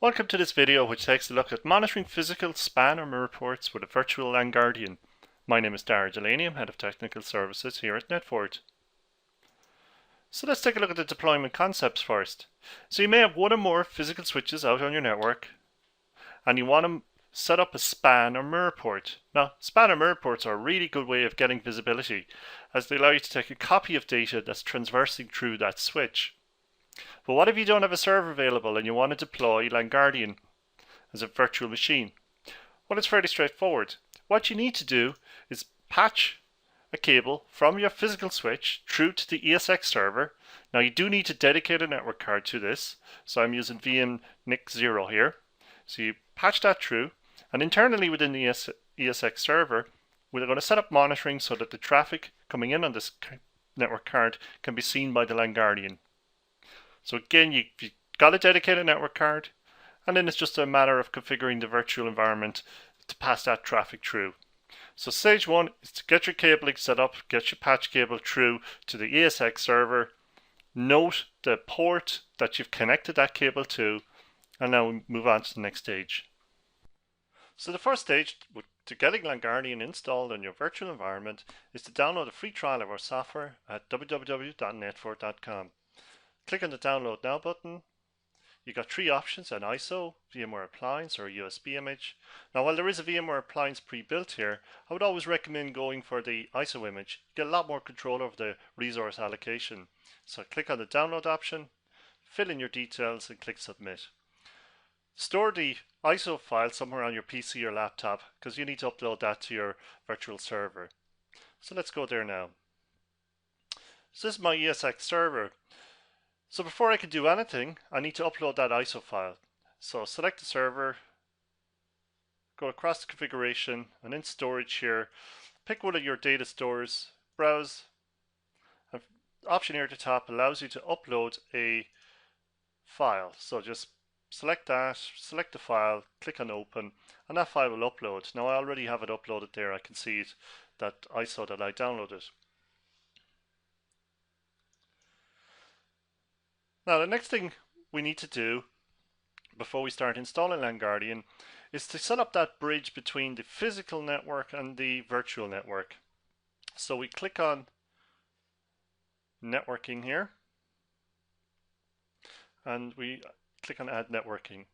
Welcome to this video which takes a look at monitoring physical span or mirror ports with a virtual LANGuardian. My name is Darragh Delaney, I'm Head of Technical Services here at Netfort. So let's take a look at the deployment concepts first. So you may have one or more physical switches out on your network and you want to set up a span or mirror port. Now, span or mirror ports are a really good way of getting visibility as they allow you to take a copy of data that's transversing through that switch. But what if you don't have a server available and you want to deploy LANGuardian as a virtual machine? Well, it's fairly straightforward. What you need to do is patch a cable from your physical switch through to the ESX server. Now you do need to dedicate a network card to this, so I'm using VM-NIC0 here. So you patch that through, and internally within the ESX server, we're going to set up monitoring so that the traffic coming in on this network card can be seen by the LANGuardian. So again, you've got a dedicated network card, and then it's just a matter of configuring the virtual environment to pass that traffic through. So stage one is to get your cabling set up, get your patch cable through to the ESX server, note the port that you've connected that cable to, and now we move on to the next stage. So the first stage to getting LANGuardian installed on your virtual environment is to download a free trial of our software at www.netfort.com. Click on the Download Now button. You've got three options: an ISO, VMware Appliance, or a USB image. Now, while there is a VMware Appliance pre-built here, I would always recommend going for the ISO image. You get a lot more control over the resource allocation. So click on the Download option, fill in your details, and click Submit. Store the ISO file somewhere on your PC or laptop because you need to upload that to your virtual server. So let's go there now. So this is my ESX server. So before I can do anything, I need to upload that ISO file. So select the server, go across the configuration, and in storage here, pick one of your data stores, browse. The option here at the top allows you to upload a file. So just select that, select the file, click on open, and that file will upload. Now I already have it uploaded there. I can see it, that ISO that I downloaded. Now the next thing we need to do before we start installing LANGuardian is to set up that bridge between the physical network and the virtual network. So we click on networking here and we click on add networking.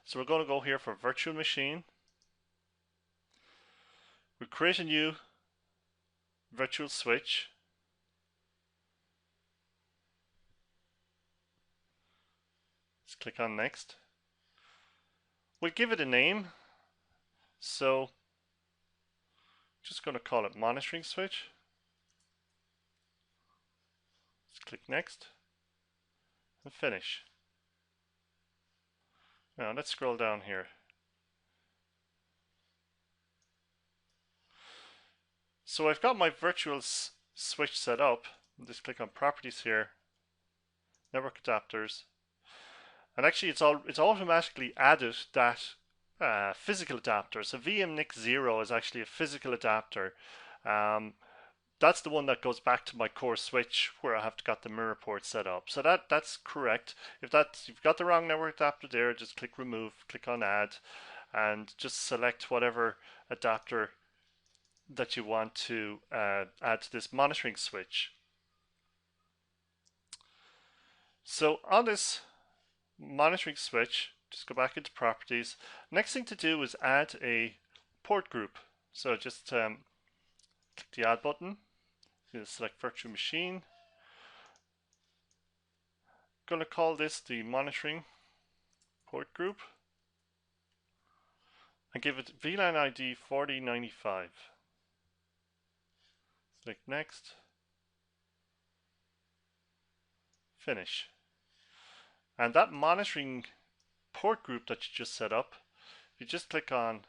So we're going to go here for virtual machine. We create a new virtual switch. Let's click on next. We'll give it a name. So just going to call it monitoring switch. Let's click next and finish. Now let's scroll down here. So I've got my virtual switch set up. I'll just click on properties here, network adapters. And actually it's automatically added that physical adapter. So VM-NIC0 is actually a physical adapter. That's the one that goes back to my core switch where I have got the mirror port set up. So that's correct. If you've got the wrong network adapter there, just click remove, click on add, and just select whatever adapter that you want to add to this monitoring switch. So on this monitoring switch, just go back into properties. Next thing to do is add a port group. So just click the add button, select virtual machine. Going to call this the monitoring port group and give it VLAN ID 4095. Select next, finish. And that monitoring port group that you just set up, you just click on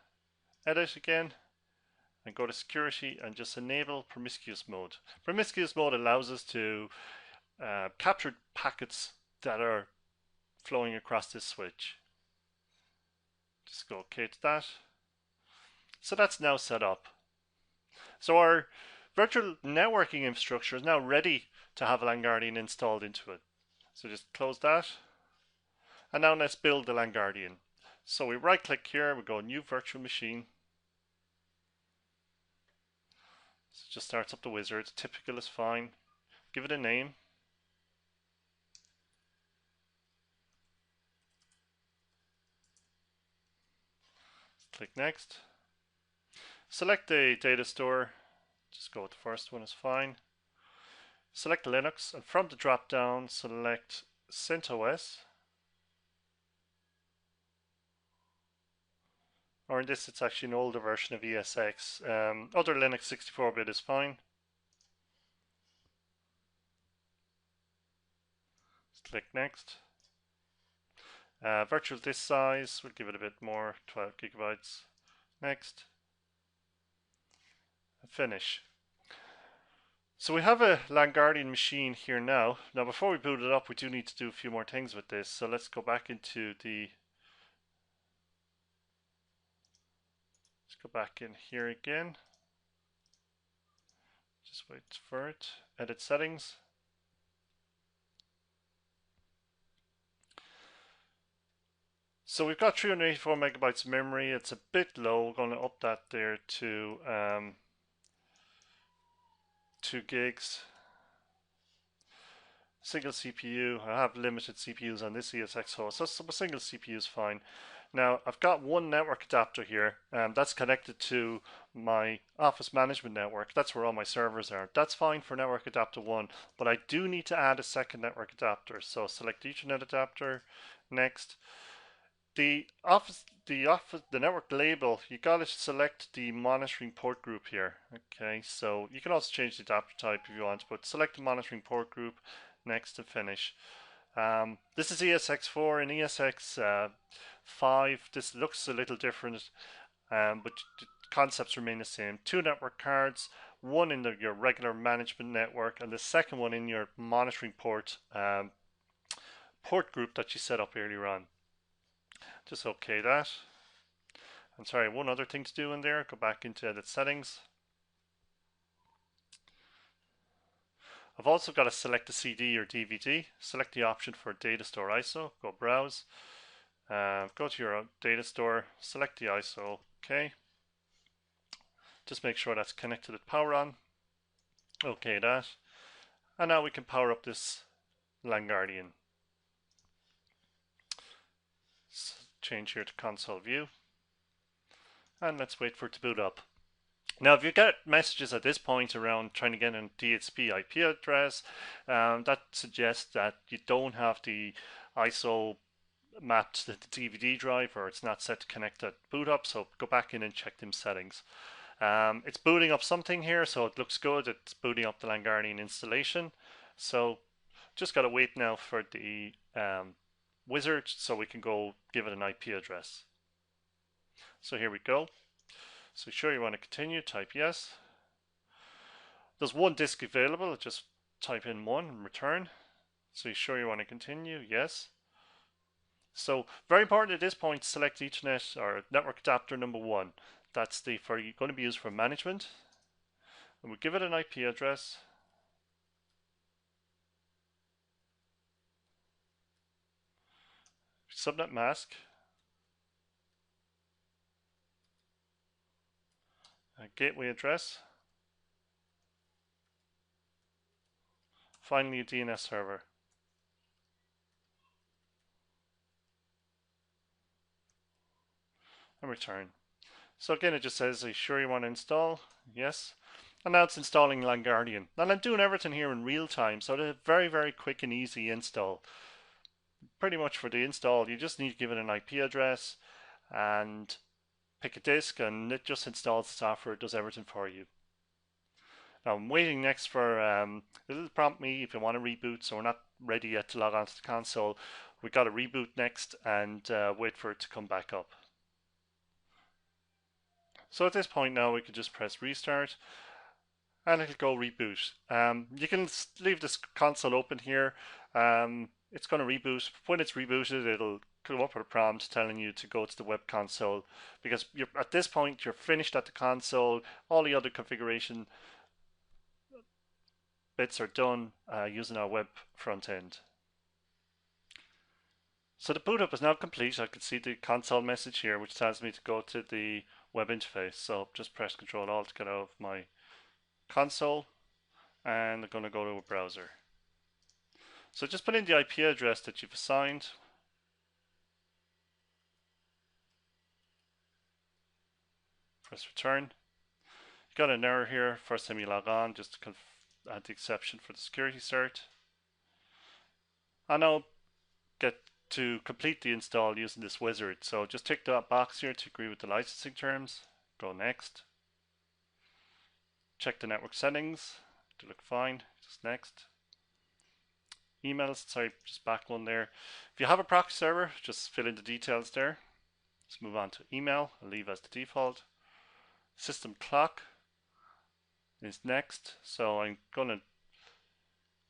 edit again and go to security and just enable promiscuous mode. Promiscuous mode allows us to capture packets that are flowing across this switch. Just go OK to that. So that's now set up. So our virtual networking infrastructure is now ready to have LANGuardian installed into it. So just close that. And now let's build the LANGuardian. So we right click here, we go new virtual machine. So it just starts up the wizard. Typical is fine. Give it a name. Click next. Select the data store. Just go with the first one is fine. Select Linux, and from the drop down select CentOS. Or in this it's actually an older version of ESX. Other Linux 64-bit is fine. Click next. Virtual disk size, we'll give it a bit more, 12 gigabytes. Next. And finish. So we have a LANGuardian machine here now. Now before we boot it up, we do need to do a few more things with this. So let's go back into the... Let's go back in here again. Just wait for it. Edit settings. So we've got 384 megabytes of memory. It's a bit low. We're going to up that there to 2 gigs. Single CPU. I have limited CPUs on this ESX host, so a single CPU is fine. Now I've got one network adapter here, that's connected to my office management network. That's where all my servers are. That's fine for network adapter 1, but I do need to add a second network adapter. So select Ethernet adapter. Next. The network label, you gotta select the monitoring port group here. Okay, so you can also change the adapter type if you want, but select the monitoring port group. Next to finish. This is ESX4 and ESX5. This looks a little different, but the concepts remain the same. 2 network cards, one in your regular management network, and the second one in your monitoring port group that you set up earlier on. Just OK that. And sorry, one other thing to do in there. Go back into edit settings. I've also got to select the CD or DVD. Select the option for data store ISO. Go browse. Go to your data store. Select the ISO. OK. Just make sure that's connected with power on. OK that. And now we can power up this LANGuardian. Change here to console view. And let's wait for it to boot up. Now, if you get messages at this point around trying to get a DHCP IP address, that suggests that you don't have the ISO mapped to the DVD drive, or it's not set to connect at boot up. So go back in and check them settings. It's booting up something here, so it looks good. It's booting up the LANGuardian installation. So just got to wait now for the wizard so we can go give it an IP address. So here we go. So sure you want to continue, type yes. There's one disk available, just type in 1 and return. So you sure you want to continue, yes. So very important at this point, select Ethernet or network adapter number 1. That's going to be used for management. And we'll give it an IP address. Subnet mask. A gateway address. Finally, a DNS server. And return. So again, it just says, are you sure you want to install? Yes. And now it's installing LANGuardian. And I'm doing everything here in real time, so it's a very, very quick and easy install. Pretty much for the install, you just need to give it an IP address and pick a disk, and it just installs the software. It does everything for you. Now I'm waiting next for it'll prompt me if you want to reboot, so we're not ready yet to log on to the console. We've got to reboot next and wait for it to come back up. So at this point now we can just press restart and it'll go reboot. You can leave this console open here. It's going to reboot. When it's rebooted, it'll come up with a prompt telling you to go to the web console, because at this point you're finished at the console. All the other configuration bits are done using our web front end. So the boot up is now complete. I can see the console message here, which tells me to go to the web interface. So just press Control Alt to get out of my console, and I'm going to go to a browser. So just put in the IP address that you've assigned. Press return. You got an error here first time you log on, just to add the exception for the security cert. And I'll get to complete the install using this wizard. So just tick that box here to agree with the licensing terms. Go next. Check the network settings to look fine. Just next. Emails, sorry, just back one there. If you have a proxy server, just fill in the details there. Let's move on to email. I'll leave as the default. System clock is next. So I'm going to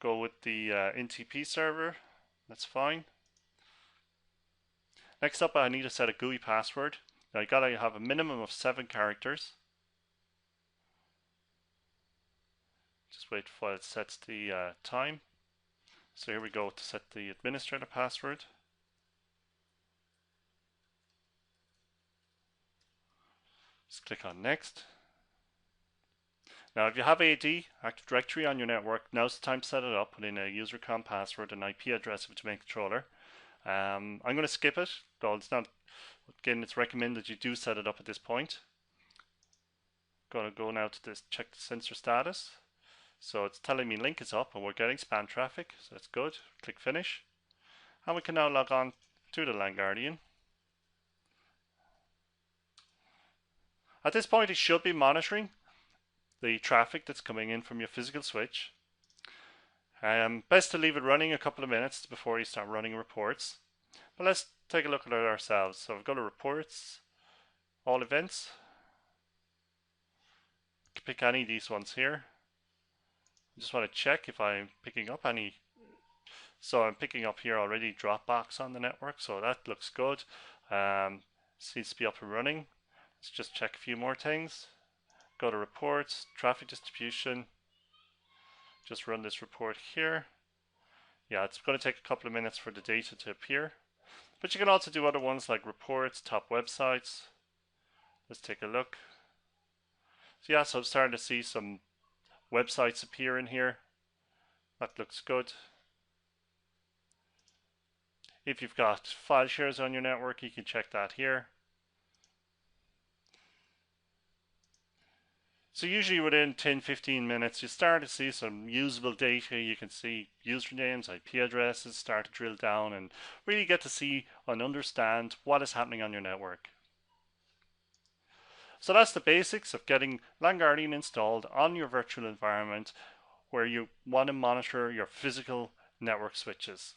go with the NTP server. That's fine. Next up, I need to set a GUI password. Now I gotta have a minimum of 7 characters. Just wait while it sets the time. So here we go to set the administrator password. Just click on next. Now if you have AD, Active Directory on your network, now's the time to set it up. Put in a user.com password and IP address of the domain controller. I'm going to skip it, though it's not, again, it's recommended you do set it up at this point. Going to go now to this, check the sensor status. So it's telling me link is up and we're getting spam traffic, so that's good. Click finish. And we can now log on to the LANGuardian. At this point, it should be monitoring the traffic that's coming in from your physical switch. Best to leave it running a couple of minutes before you start running reports. But let's take a look at it ourselves. So I've got to reports, all events. Pick any of these ones here. I just want to check if I'm picking up any. So I'm picking up here already Dropbox on the network, so that looks good. Seems to be up and running. Let's just check a few more things. Go to reports, traffic distribution. Just run this report here. Yeah, it's going to take a couple of minutes for the data to appear. But you can also do other ones like reports, top websites. Let's take a look. So yeah, so I'm starting to see some websites appear in here. That looks good. If you've got file shares on your network, you can check that here. So usually within 10-15 minutes you start to see some usable data. You can see usernames, IP addresses, start to drill down and really get to see and understand what is happening on your network. So that's the basics of getting LANGuardian installed on your virtual environment where you want to monitor your physical network switches.